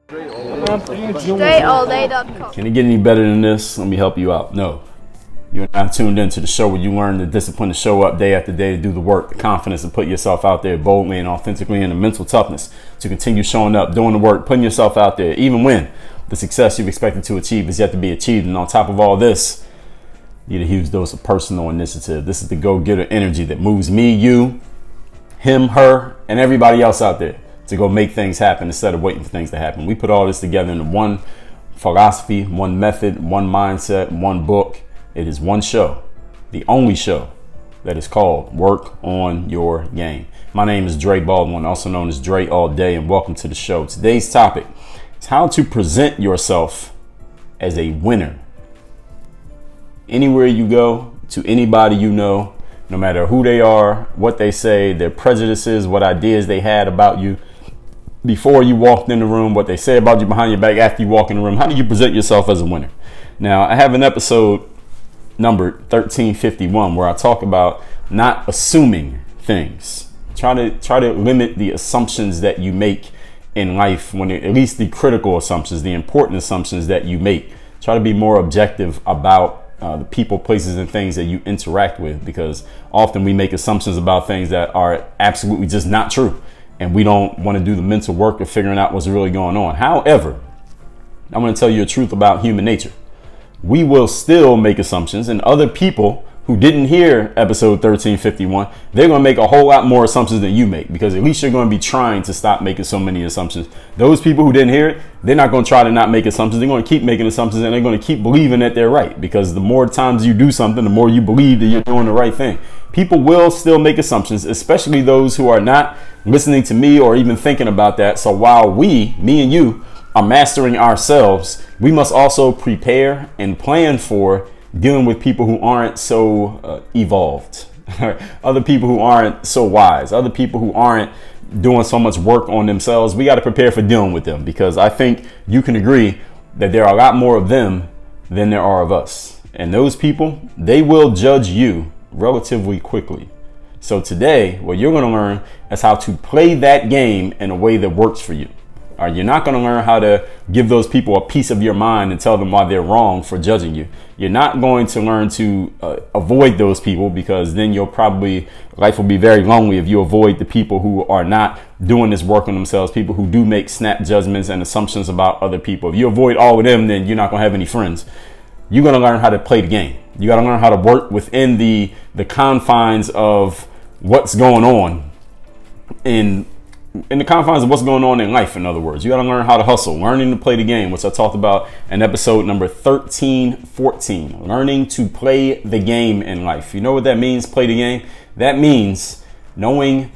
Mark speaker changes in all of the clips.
Speaker 1: DreAllDay.com.
Speaker 2: Can it get any better than this? Let me help you out. No. You're not tuned into the show where you learn the discipline to show up day after day, to do the work, the confidence to put yourself out there boldly and authentically, and the mental toughness to continue showing up, doing the work, putting yourself out there, even when the success you've expected to achieve is yet to be achieved. And on top of all this, you need a huge dose of personal initiative. This is the go-getter energy that moves me, you, him, her, and everybody else out there to go make things happen instead of waiting for things to happen. We put all this together into one philosophy, one method, one mindset, one book. It is one show, the only show that is called Work on Your Game. My name is Dre Baldwin, also known as Dre All Day, and welcome to the show. Today's topic is how to present yourself as a winner. Anywhere you go, to anybody you know, no matter who they are, what they say, their prejudices, what ideas they had about you before you walked in the room, what they say about you behind your back after you walk in the room, how do you present yourself as a winner? Now, I have an episode number 1351 where I talk about not assuming things. Try to limit the assumptions that you make in life, at least the critical assumptions, the important assumptions that you make. Try to be more objective about the people, places, and things that you interact with, because often we make assumptions about things that are absolutely just not true, and we don't want to do the mental work of figuring out what's really going on. However, I'm going to tell you a truth about human nature. We will still make assumptions, and other people who didn't hear episode 1351, they're going to make a whole lot more assumptions than you make, because at least you're going to be trying to stop making so many assumptions. Those people who didn't hear it, they're not going to try to not make assumptions. They're going to keep making assumptions, and they're going to keep believing that they're right, because the more times you do something, the more you believe that you're doing the right thing. People will still make assumptions, especially those who are not listening to me or even thinking about that. So while me and you, are mastering ourselves, we must also prepare and plan for dealing with people who aren't so evolved, other people who aren't so wise, other people who aren't doing so much work on themselves. We got to prepare for dealing with them, because I think you can agree that there are a lot more of them than there are of us. And those people, they will judge you relatively quickly. So today, what you're going to learn is how to play that game in a way that works for you. You're not going to learn how to give those people a piece of your mind and tell them why they're wrong for judging you. You're not going to learn to avoid those people, because then life will be very lonely if you avoid the people who are not doing this work on themselves, people who do make snap judgments and assumptions about other people. If you avoid all of them, then you're not going to have any friends. You're going to learn how to play the game. You got to learn how to work within the confines of what's going on in the confines of what's going on in life. In other words, you got to learn how to hustle, learning to play the game, which I talked about in episode number 1314, learning to play the game in life. You know what that means? Play the game. That means knowing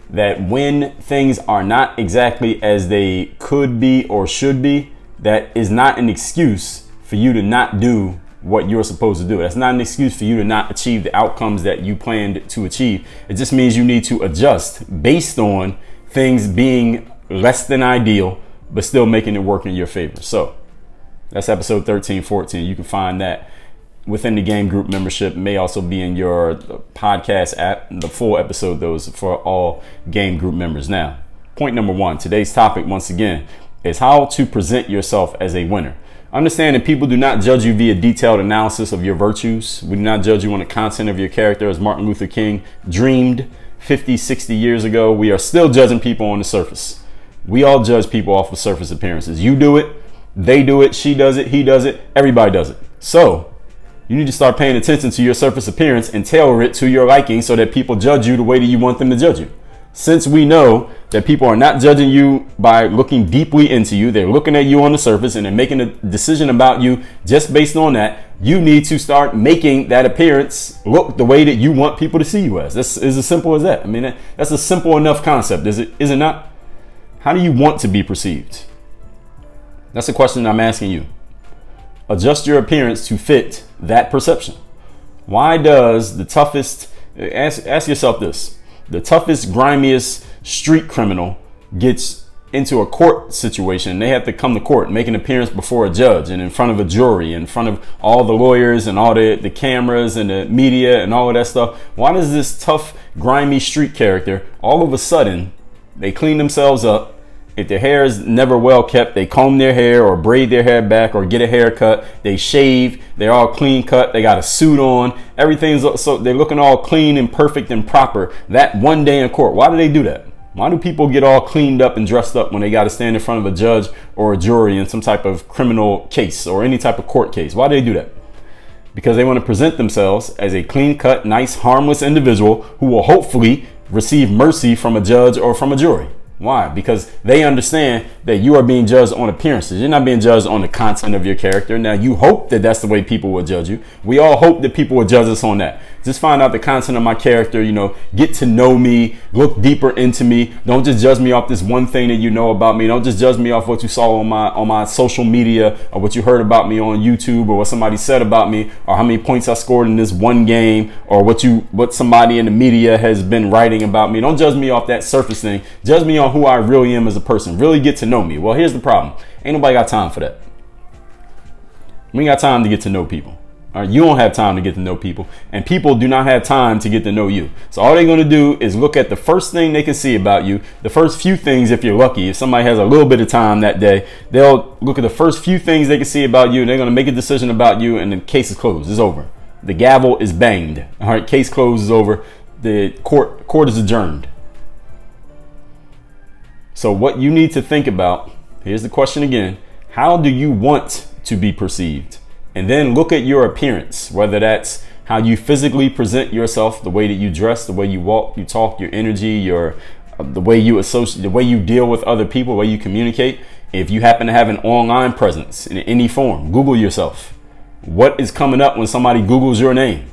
Speaker 2: that when things are not exactly as they could be or should be, that is not an excuse for you to not do what you're supposed to do. That's not an excuse for you to not achieve the outcomes that you planned to achieve. It just means you need to adjust based on things being less than ideal, but still making it work in your favor. So that's episode 1314. You can find that within the game group membership. It may also be in your podcast app. The full episode, those for all game group members. Now, point number one, today's topic, once again, is how to present yourself as a winner. Understand that people do not judge you via detailed analysis of your virtues. We do not judge you on the content of your character, as Martin Luther King dreamed 50, 60 years ago. We are still judging people on the surface. We all judge people off of surface appearances. You do it, they do it, she does it, he does it, everybody does it. So you need to start paying attention to your surface appearance and tailor it to your liking so that people judge you the way that you want them to judge you. Since we know that people are not judging you by looking deeply into you, they're looking at you on the surface and they're making a decision about you just based on that, you need to start making that appearance look the way that you want people to see you as. This is as simple as that. I mean, that's a simple enough concept, is it not? How do you want to be perceived? That's a question I'm asking you. Adjust your appearance to fit that perception. Why does the toughest, ask yourself this, the toughest, grimiest street criminal gets into a court situation. They have to come to court, make an appearance before a judge and in front of a jury, in front of all the lawyers and all the cameras and the media and all of that stuff. Why does this tough, grimy street character, all of a sudden, they clean themselves up, If their hair is never well kept, they comb their hair or braid their hair back or get a haircut. They shave. They're all clean cut. They got a suit on. Everything's so they're looking all clean and perfect and proper. That one day in court. Why do they do that? Why do people get all cleaned up and dressed up when they got to stand in front of a judge or a jury in some type of criminal case or any type of court case? Why do they do that? Because they want to present themselves as a clean cut, nice, harmless individual who will hopefully receive mercy from a judge or from a jury. Why? Because they understand that you are being judged on appearances. You're not being judged on the content of your character. Now, you hope that that's the way people will judge you. We all hope that people will judge us on that. Just find out the content of my character, get to know me, look deeper into me. Don't just judge me off this one thing that you know about me. Don't just judge me off what you saw on my social media or what you heard about me on YouTube or what somebody said about me or how many points I scored in this one game or what somebody in the media has been writing about me. Don't judge me off that surface thing. Judge me on who I really am as a person. Really get to know me. Well, here's the problem. Ain't nobody got time for that. We ain't got time to get to know people. All right, you don't have time to get to know people, and people do not have time to get to know you. So all they're going to do is look at the first thing they can see about you, the first few things if you're lucky. If somebody has a little bit of time that day, they'll look at the first few things they can see about you, and they're going to make a decision about you, and the case is closed. It's over. The gavel is banged. All right, case closed is over. The court is adjourned. So what you need to think about, here's the question again, how do you want to be perceived? And then look at your appearance, whether that's how you physically present yourself, the way that you dress, the way you walk, you talk, your energy, the way you associate, the way you deal with other people, the way you communicate. If you happen to have an online presence in any form, Google yourself. What is coming up when somebody Googles your name?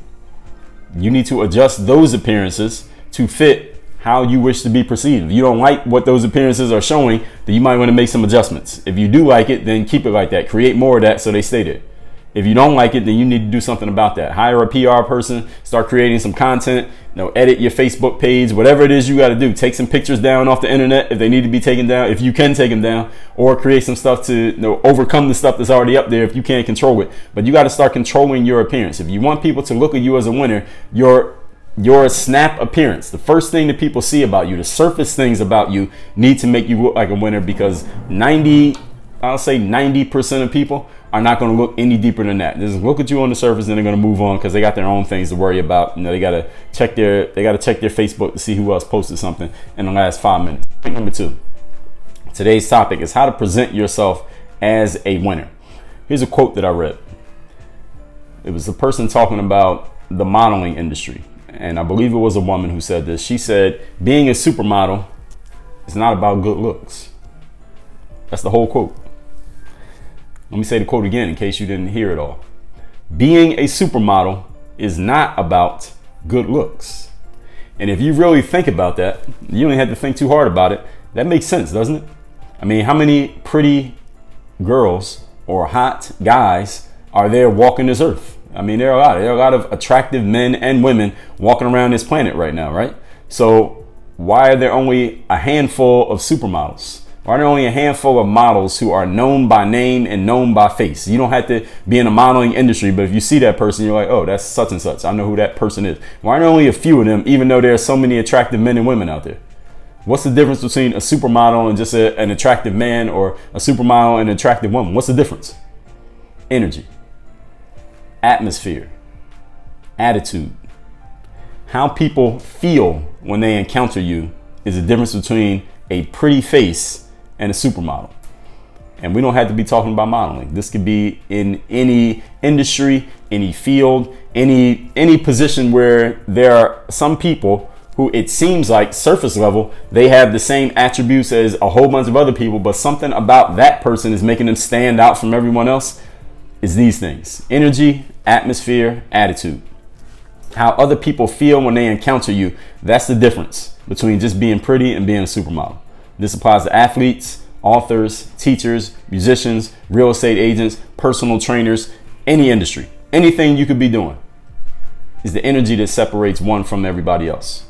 Speaker 2: You need to adjust those appearances to fit how you wish to be perceived. If you don't like what those appearances are showing, then you might want to make some adjustments. If you do like it, then keep it like that. Create more of that so they stay there. If you don't like it, then you need to do something about that. Hire a PR person, start creating some content, edit your Facebook page, whatever it is you got to do. Take some pictures down off the internet if they need to be taken down, if you can take them down, or create some stuff to overcome the stuff that's already up there if you can't control it. But you got to start controlling your appearance. If you want people to look at you as a winner, your snap appearance, the first thing that people see about you, the surface things about you need to make you look like a winner, because 90% of people are not going to look any deeper than that. They just look at you on the surface and they're going to move on because they got their own things to worry about. They got to check their Facebook to see who else posted something in the last 5 minutes. Point number 2. Today's topic is how to present yourself as a winner. Here's a quote that I read. It was a person talking about the modeling industry. And I believe it was a woman who said this. She said, being a supermodel is not about good looks. That's the whole quote. Let me say the quote again in case you didn't hear it all. Being a supermodel is not about good looks. And if you really think about that, you don't have to think too hard about it. That makes sense, doesn't it? I mean, how many pretty girls or hot guys are there walking this earth? I mean, there are a lot of attractive men and women walking around this planet right now, right? So why are there only a handful of supermodels? Why are there only a handful of models who are known by name and known by face? You don't have to be in the modeling industry, but if you see that person, you're like, oh, that's such and such. I know who that person is. Why are there only a few of them, even though there are so many attractive men and women out there? What's the difference between a supermodel and just an attractive man, or a supermodel and an attractive woman? What's the difference? Energy, atmosphere, attitude. How people feel when they encounter you is the difference between a pretty face and a supermodel. And we don't have to be talking about modeling. This could be in any industry, any field, any position where there are some people who it seems like surface level, they have the same attributes as a whole bunch of other people, but something about that person is making them stand out from everyone else. Is these things: energy, atmosphere, attitude. How other people feel when they encounter you. That's the difference between just being pretty and being a supermodel. This applies to athletes, authors, teachers, musicians, real estate agents, personal trainers, any industry. Anything you could be doing is the energy that separates one from everybody else.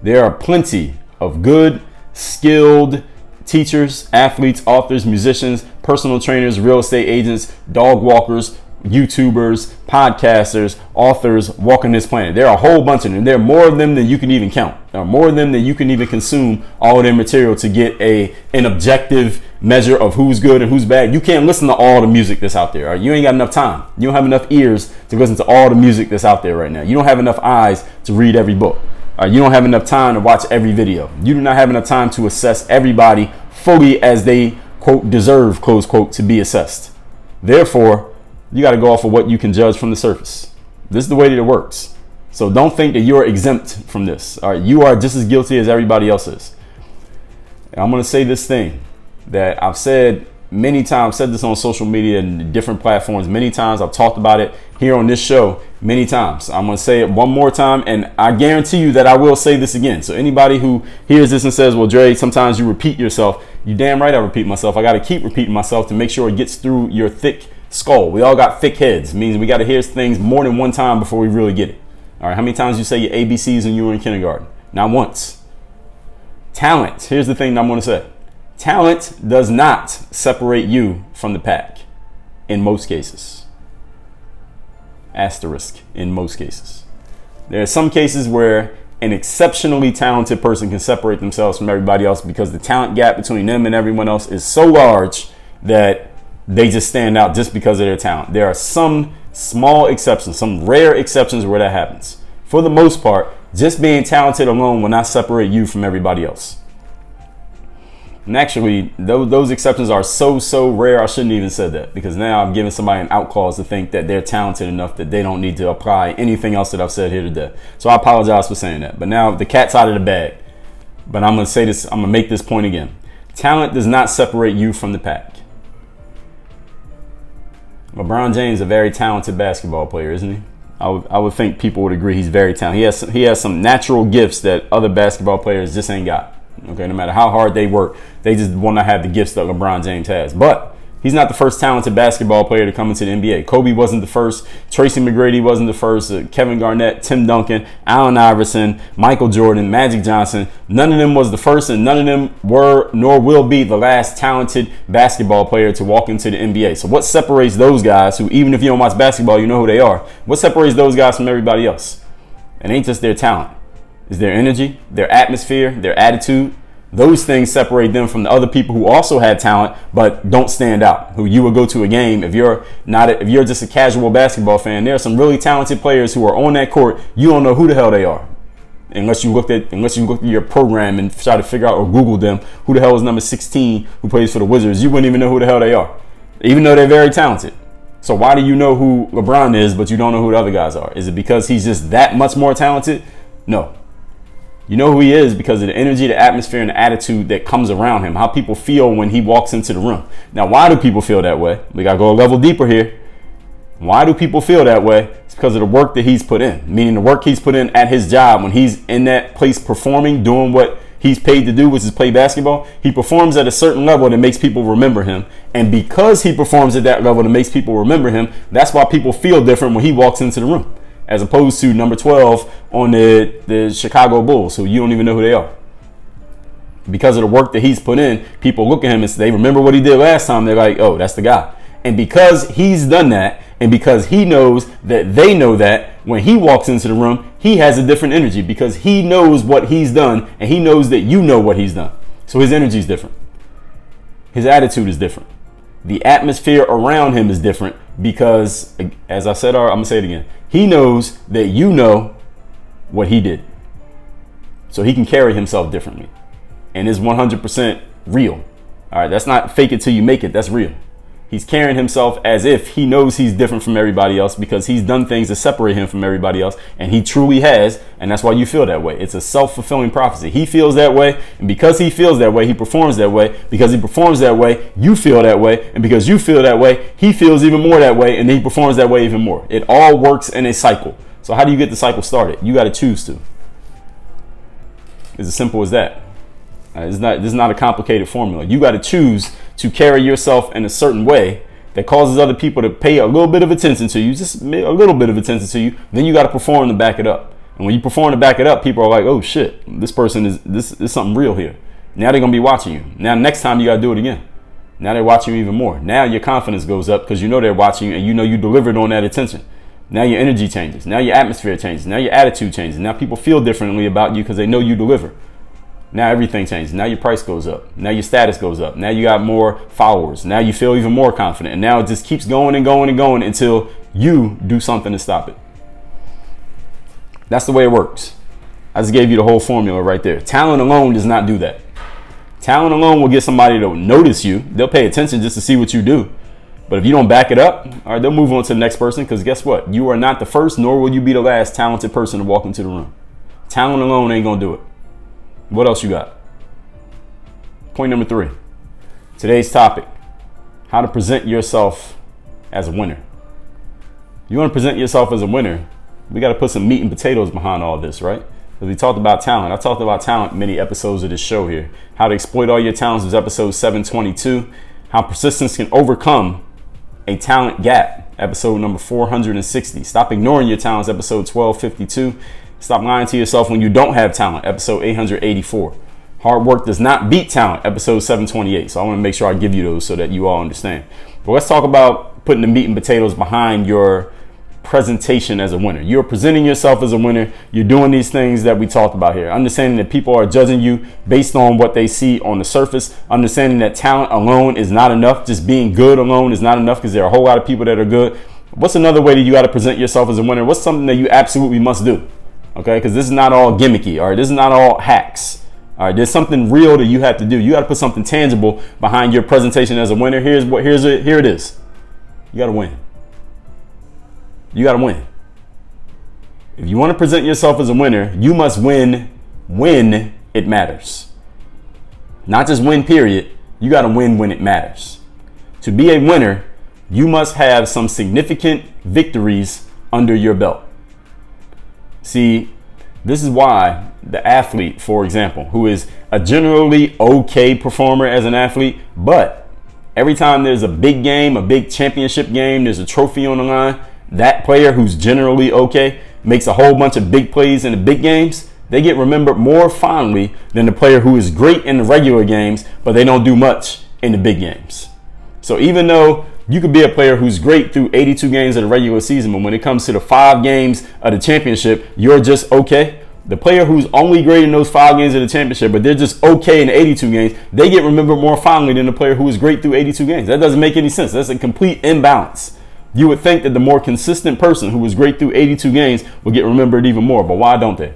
Speaker 2: There are plenty of good, skilled teachers, athletes, authors, musicians, personal trainers, real estate agents, dog walkers, YouTubers, podcasters, authors walking this planet. There are a whole bunch of them. There are more of them than you can even count. There are more of them than you can even consume all of their material to get an objective measure of who's good and who's bad. You can't listen to all the music that's out there. Right? You ain't got enough time. You don't have enough ears to listen to all the music that's out there right now. You don't have enough eyes to read every book. You don't have enough time to watch every video. You do not have enough time to assess everybody fully as they, quote, deserve, close quote, to be assessed. Therefore, you got to go off of what you can judge from the surface. This is the way that it works. So don't think that you're exempt from this. All right, you are just as guilty as everybody else is. And I'm going to say this thing that I've said many times, said this on social media and different platforms many times. I've talked about it here on this show many times. I'm going to say it one more time, and I guarantee you that I will say this again. So anybody who hears this and says, well, Dre, sometimes you repeat yourself. You damn right I repeat myself. I got to keep repeating myself to make sure it gets through your thick skull. We all got thick heads. It means we got to hear things more than one time before we really get it. All right, how many times you say your ABCs when you were in kindergarten? Not once. Talent. Here's the thing that I'm going to say. Talent does not separate you from the pack in most cases. Asterisk, in most cases. There are some cases where an exceptionally talented person can separate themselves from everybody else because the talent gap between them and everyone else is so large that they just stand out just because of their talent. There are some small exceptions, some rare exceptions where that happens. For the most part, just being talented alone will not separate you from everybody else. And actually, those exceptions are so rare, I shouldn't even said that, because now I'm giving somebody an out clause to think that they're talented enough that they don't need to apply anything else that I've said here today. So I apologize for saying that. But now the cat's out of the bag. But I'm going to say this, I'm going to make this point again. Talent does not separate you from the pack. LeBron James is a very talented basketball player, isn't he? I would think people would agree he's very talented. He has some natural gifts that other basketball players just ain't got. Okay, no matter how hard they work, they just want to have the gifts that LeBron James has. But he's not the first talented basketball player to come into the NBA. Kobe wasn't the first. Tracy McGrady wasn't the first. Kevin Garnett, Tim Duncan, Allen Iverson, Michael Jordan, Magic Johnson. None of them was the first, and none of them were nor will be the last talented basketball player to walk into the NBA. So what separates those guys, who even if you don't watch basketball, you know who they are, what separates those guys from everybody else? It ain't just their talent. It's their energy, their atmosphere, their attitude. Those things separate them from the other people who also had talent but don't stand out, who you would go to a game. If you're just a casual basketball fan, there are some really talented players who are on that court. You don't know who the hell they are unless you looked at your program and try to figure out or Google them. Who the hell is number 16 who plays for the Wizards? You wouldn't even know who the hell they are, even though they're very talented. So why do you know who LeBron is but you don't know who the other guys are? Is it because he's just that much more talented? No. You know who he is because of the energy, the atmosphere, and the attitude that comes around him. How people feel when he walks into the room. Now, why do people feel that way? We got to go a level deeper here. Why do people feel that way? It's because of the work that he's put in. Meaning the work he's put in at his job when he's in that place performing, doing what he's paid to do, which is play basketball. He performs at a certain level that makes people remember him. And because he performs at that level that makes people remember him, that's why people feel different when he walks into the room. As opposed to number 12 on the Chicago Bulls, who you don't even know who they are. Because of the work that he's put in, people look at him and they remember what he did last time. They're like, oh, that's the guy. And because he's done that, and because he knows that they know that, when he walks into the room, he has a different energy because he knows what he's done and he knows that you know what he's done. So his energy is different. His attitude is different. The atmosphere around him is different because, as I said, I'm going to say it again. He knows that you know what he did. So he can carry himself differently. And it's 100% real. All right, that's not fake it till you make it. That's real. He's carrying himself as if he knows he's different from everybody else because he's done things to separate him from everybody else. And he truly has. And that's why you feel that way. It's a self-fulfilling prophecy. He feels that way. And because he feels that way, he performs that way. Because he performs that way, you feel that way. And because you feel that way, he feels even more that way. And he performs that way even more. It all works in a cycle. So how do you get the cycle started? You got to choose to. It's as simple as that. This is not a complicated formula. You got to choose to carry yourself in a certain way that causes other people to pay a little bit of attention to you, just a little bit of attention to you. Then you got to perform to back it up. And when you perform to back it up, people are like, oh shit, this person is something real here. Now they're going to be watching you. Now next time you got to do it again. Now they're watching you even more. Now your confidence goes up because you know they're watching you and you know you delivered on that attention. Now your energy changes. Now your atmosphere changes. Now your attitude changes. Now people feel differently about you because they know you deliver. Now everything changes. Now your price goes up. Now your status goes up. Now you got more followers. Now you feel even more confident. And now it just keeps going and going and going until you do something to stop it. That's the way it works. I just gave you the whole formula right there. Talent alone does not do that. Talent alone will get somebody to notice you. They'll pay attention just to see what you do. But if you don't back it up, all right, they'll move on to the next person because guess what? You are not the first, nor will you be the last talented person to walk into the room. Talent alone ain't going to do it. What else you got? Point number 3. Today's topic, how to present yourself as a winner. You want to present yourself as a winner, we got to put some meat and potatoes behind all this, right? Because we talked about talent. I talked about talent in many episodes of this show here. How to exploit all your talents was episode 722. How persistence can overcome a talent gap, episode number 460. Stop ignoring your talents, episode 1252. Stop lying to yourself when you don't have talent, episode 884. Hard work does not beat talent, episode 728. So I want to make sure I give you those so that you all understand. But let's talk about putting the meat and potatoes behind your presentation as a winner. You're presenting yourself as a winner. You're doing these things that we talked about here. Understanding that people are judging you based on what they see on the surface. Understanding that talent alone is not enough. Just being good alone is not enough because there are a whole lot of people that are good. What's another way that you got to present yourself as a winner? What's something that you absolutely must do? Okay, because this is not all gimmicky. All right, this is not all hacks. All right, there's something real that you have to do. You got to put something tangible behind your presentation as a winner. Here it is. You got to win. You got to win. If you want to present yourself as a winner, you must win when it matters. Not just win, period. You got to win when it matters. To be a winner, you must have some significant victories under your belt. See, this is why the athlete, for example, who is a generally okay performer as an athlete, but every time there's a big game, a big championship game, there's a trophy on the line, that player who's generally okay makes a whole bunch of big plays in the big games, they get remembered more fondly than the player who is great in the regular games, but they don't do much in the big games. So even though you could be a player who's great through 82 games of the regular season, but when it comes to the 5 games of the championship, you're just okay. The player who's only great in those 5 games of the championship, but they're just okay in the 82 games, they get remembered more fondly than the player who is great through 82 games. That doesn't make any sense. That's a complete imbalance. You would think that the more consistent person who was great through 82 games would get remembered even more, but why don't they?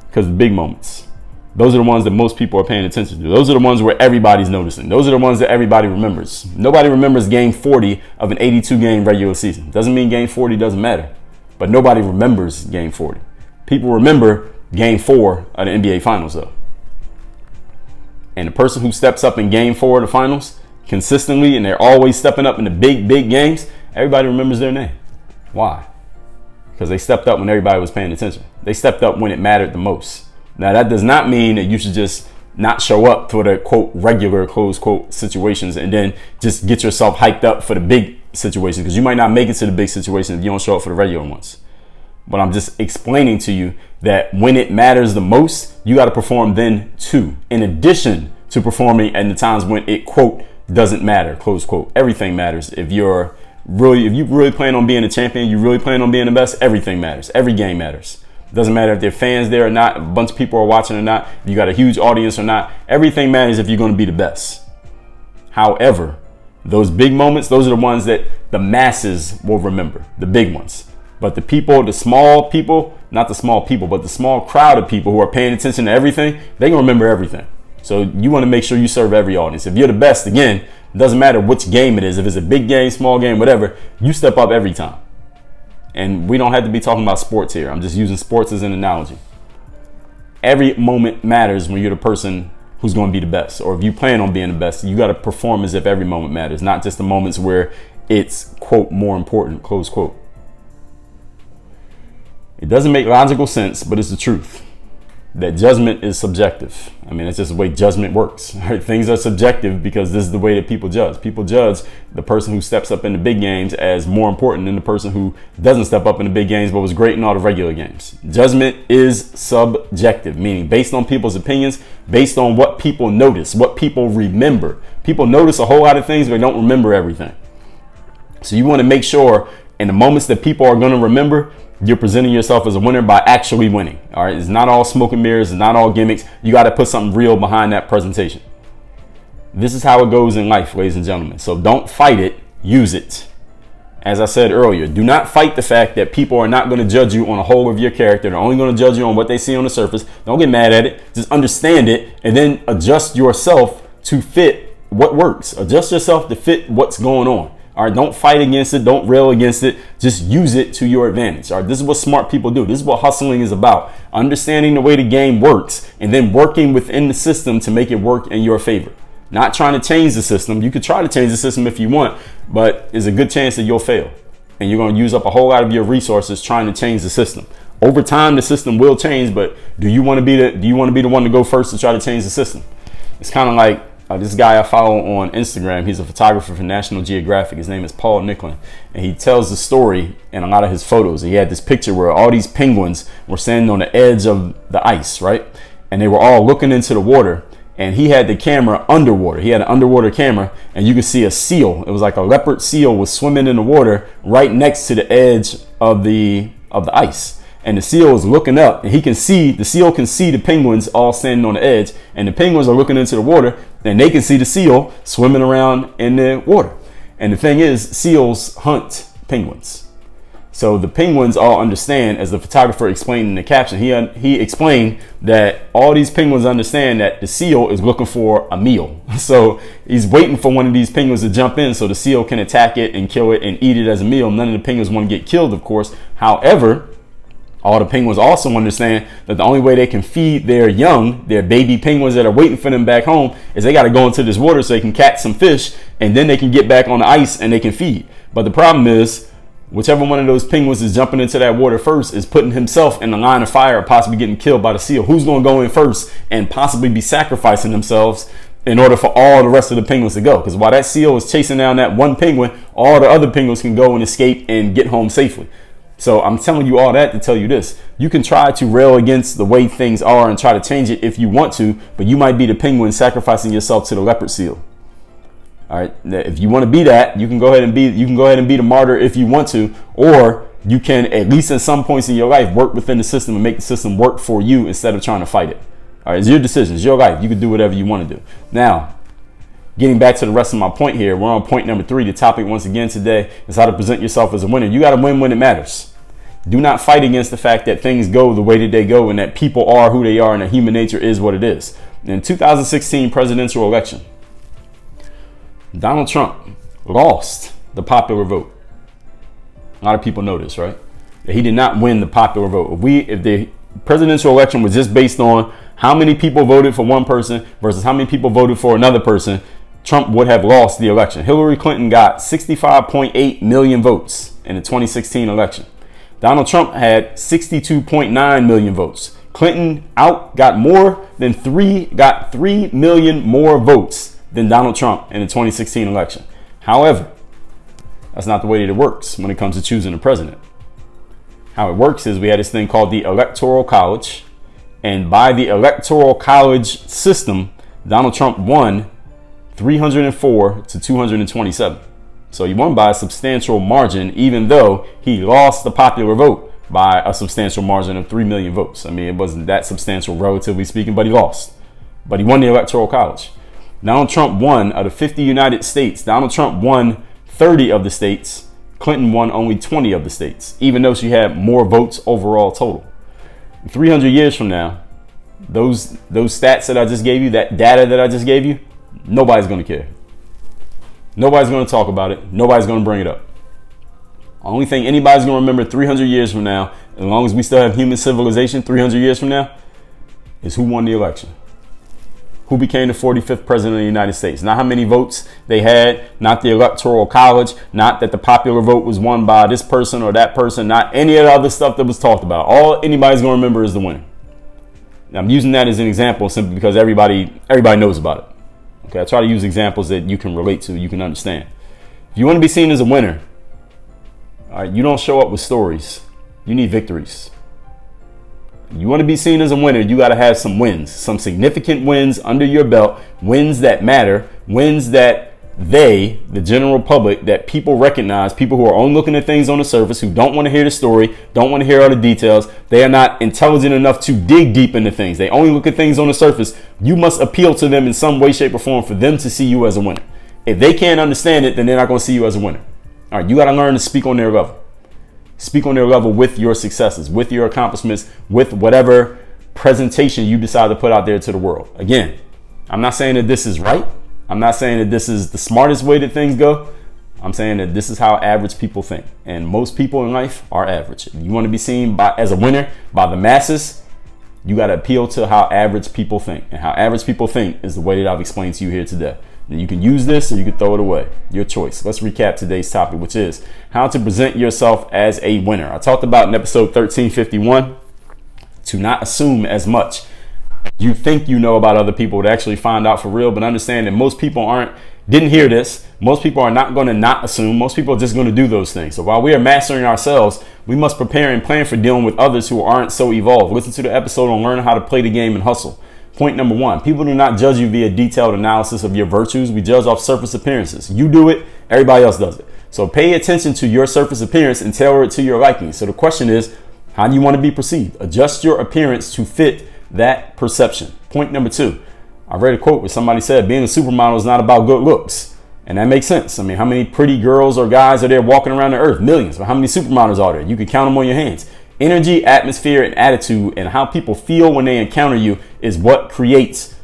Speaker 2: Because the big moments. Those are the ones that most people are paying attention to. Those are the ones where everybody's noticing. Those are the ones that everybody remembers. Nobody remembers game 40 of an 82 game regular season. Doesn't mean game 40 doesn't matter, but nobody remembers game 40. People remember game 4 of the NBA finals though. And the person who steps up in game 4 of the finals consistently, and they're always stepping up in the big games, everybody remembers their name. Why? Because they stepped up when everybody was paying attention. They stepped up when it mattered the most. Now, that does not mean that you should just not show up for the quote regular close quote situations and then just get yourself hyped up for the big situations, because you might not make it to the big situations if you don't show up for the regular ones. But I'm just explaining to you that when it matters the most, you got to perform then too, in addition to performing at the times when it quote doesn't matter, close quote. Everything matters. If you really plan on being a champion, you really plan on being the best, everything matters. Every game matters. Doesn't matter if there are fans there or not, a bunch of people are watching or not, if you got a huge audience or not. Everything matters if you're going to be the best. However, those big moments, those are the ones that the masses will remember, the big ones. But the people, the small people, not the small people, but the small crowd of people who are paying attention to everything, they're going to remember everything. So you want to make sure you serve every audience. If you're the best, again, it doesn't matter which game it is. If it's a big game, small game, whatever, you step up every time. And we don't have to be talking about sports here. I'm just using sports as an analogy. Every moment matters when you're the person who's going to be the best. Or if you plan on being the best, you got to perform as if every moment matters, not just the moments where it's, quote, more important, close quote. It doesn't make logical sense, but it's the truth. that judgment is subjective. I mean, it's just the way judgment works. Right? Things are subjective because this is the way that people judge. People judge the person who steps up in the big games as more important than the person who doesn't step up in the big games but was great in all the regular games. Judgment is subjective, meaning based on people's opinions, based on what people notice, what people remember. People notice a whole lot of things, but they don't remember everything. So you want to make sure in the moments that people are going to remember, you're presenting yourself as a winner by actually winning. All right. It's not all smoke and mirrors. It's not all gimmicks. You got to put something real behind that presentation. This is how it goes in life, ladies and gentlemen. So don't fight it. Use it. As I said earlier, do not fight the fact that people are not going to judge you on the whole of your character. They're only going to judge you on what they see on the surface. Don't get mad at it. Just understand it and then adjust yourself to fit what works. Adjust yourself to fit what's going on. All right, don't fight against it. Don't rail against it. Just use it to your advantage. All right, this is what smart people do. This is what hustling is about. Understanding the way the game works and then working within the system to make it work in your favor. Not trying to change the system. You could try to change the system if you want, but there's a good chance that you'll fail. And you're going to use up a whole lot of your resources trying to change the system. Over time, the system will change, but do you want to be the one to go first to try to change the system? It's kind of like this guy I follow on Instagram. He's a photographer for National Geographic. His name is Paul Nicklin, and he tells the story in a lot of his photos. He had this picture where all these penguins were standing on the edge of the ice, right? And they were all looking into the water, and he had the camera underwater. He had an underwater camera, and you could see a seal. It was like a leopard seal was swimming in the water right next to the edge of the ice. And the seal is looking up, and the seal can see the penguins all standing on the edge, and the penguins are looking into the water, and they can see the seal swimming around in the water. And the thing is, seals hunt penguins. So the penguins all understand, as the photographer explained in the caption, he explained that all these penguins understand that the seal is looking for a meal. So he's waiting for one of these penguins to jump in so the seal can attack it and kill it and eat it as a meal. None of the penguins want to get killed, of course. However, all the penguins also understand that the only way they can feed their young, their baby penguins that are waiting for them back home, is they got to go into this water so they can catch some fish, and then they can get back on the ice and they can feed. But the problem is, whichever one of those penguins is jumping into that water first is putting himself in the line of fire or possibly getting killed by the seal. Who's going to go in first and possibly be sacrificing themselves in order for all the rest of the penguins to go? Because while that seal is chasing down that one penguin, all the other penguins can go and escape and get home safely. So I'm telling you all that to tell you this. You can try to rail against the way things are and try to change it if you want to, but you might be the penguin sacrificing yourself to the leopard seal. All right. If you want to be that, you can go ahead and be the martyr if you want to, or you can, at least at some points in your life, work within the system and make the system work for you instead of trying to fight it. All right. It's your decision. It's your life. You can do whatever you want to do. Now, getting back to the rest of my point here, we're on point number 3. The topic once again today is how to present yourself as a winner. You got to win when it matters. Do not fight against the fact that things go the way that they go and that people are who they are and that human nature is what it is. In 2016 presidential election, Donald Trump lost the popular vote. A lot of people know this, right? That he did not win the popular vote. If the presidential election was just based on how many people voted for one person versus how many people voted for another person, Trump would have lost the election. Hillary Clinton got 65.8 million votes in the 2016 election. Donald Trump had 62.9 million votes. Clinton got 3 million more votes than Donald Trump in the 2016 election. However, that's not the way that it works when it comes to choosing a president. How it works is we had this thing called the Electoral College. And by the Electoral College system, Donald Trump won 304 to 227. So he won by a substantial margin, even though he lost the popular vote by a substantial margin of 3 million votes. I mean, it wasn't that substantial, relatively speaking, but he lost. But he won the Electoral College. Donald Trump won out of 50 United States. Donald Trump won 30 of the states. Clinton won only 20 of the states, even though she had more votes overall total. 300 years from now, those stats that I just gave you, that data that I just gave you, nobody's going to care. Nobody's going to talk about it. Nobody's going to bring it up. Only thing anybody's going to remember 300 years from now, as long as we still have human civilization 300 years from now, is who won the election. Who became the 45th president of the United States. Not how many votes they had, not the Electoral College, not that the popular vote was won by this person or that person, not any of the other stuff that was talked about. All anybody's going to remember is the winner. I'm using that as an example simply because everybody knows about it. Okay, I try to use examples that you can relate to, you can understand. If you want to be seen as a winner, all right, you don't show up with stories. You need victories. You want to be seen as a winner, you got to have some wins, some significant wins under your belt, wins that matter, wins that the general public, that people recognize, people who are only looking at things on the surface, who don't want to hear the story, don't want to hear all the details. They are not intelligent enough to dig deep into things. They only look at things on the surface. You must appeal to them in some way, shape, or form for them to see you as a winner. If they can't understand it, then they're not going to see you as a winner. All right, you got to learn to speak on their level. Speak on their level with your successes, with your accomplishments, with whatever presentation you decide to put out there to the world. Again, I'm not saying that this is right. I'm not saying that this is the smartest way that things go. I'm saying that this is how average people think. And most people in life are average. If you want to be seen as a winner by the masses, you got to appeal to how average people think. And how average people think is the way that I've explained to you here today. And you can use this or you can throw it away. Your choice. Let's recap today's topic, which is how to present yourself as a winner. I talked about in episode 1351 to not assume as much. You think you know about other people to actually find out for real, but understand that most people didn't hear this. Most people are not going to not assume. Most people are just going to do those things. So while we are mastering ourselves, we must prepare and plan for dealing with others who aren't so evolved. Listen to the episode on learning how to play the game and hustle. Point number 1, people do not judge you via detailed analysis of your virtues. We judge off surface appearances. You do it, everybody else does it. So pay attention to your surface appearance and tailor it to your liking. So the question is, how do you want to be perceived? Adjust your appearance to fit that perception. Point number 2, I read a quote where somebody said being a supermodel is not about good looks. And that makes sense. I mean, how many pretty girls or guys are there walking around the earth? Millions. But how many supermodels are there? You can count them on your hands. Energy, atmosphere, and attitude, and how people feel when they encounter you is what creates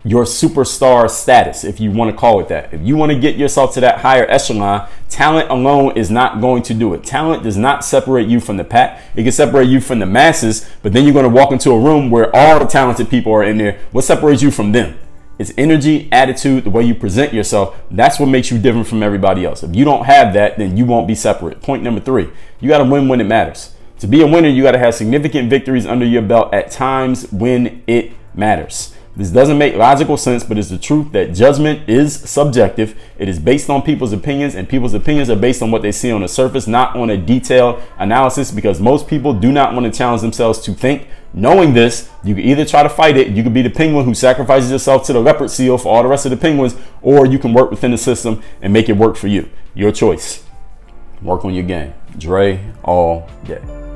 Speaker 2: your superstar status, if you want to call it that. If you want to get yourself to that higher echelon, talent alone is not going to do it. Talent does not separate you from the pack. It can separate you from the masses, but then you're going to walk into a room where all the talented people are in there. What separates you from them? It's energy, attitude, the way you present yourself. That's what makes you different from everybody else. If you don't have that, then you won't be separate. Point number 3, you got to win when it matters. To be a winner, you got to have significant victories under your belt at times when it matters. This doesn't make logical sense, but it's the truth that judgment is subjective. It is based on people's opinions, and people's opinions are based on what they see on the surface, not on a detailed analysis, because most people do not want to challenge themselves to think. Knowing this, you can either try to fight it, you could be the penguin who sacrifices yourself to the leopard seal for all the rest of the penguins, or you can work within the system and make it work for you. Your choice. Work on your game. Dre all day.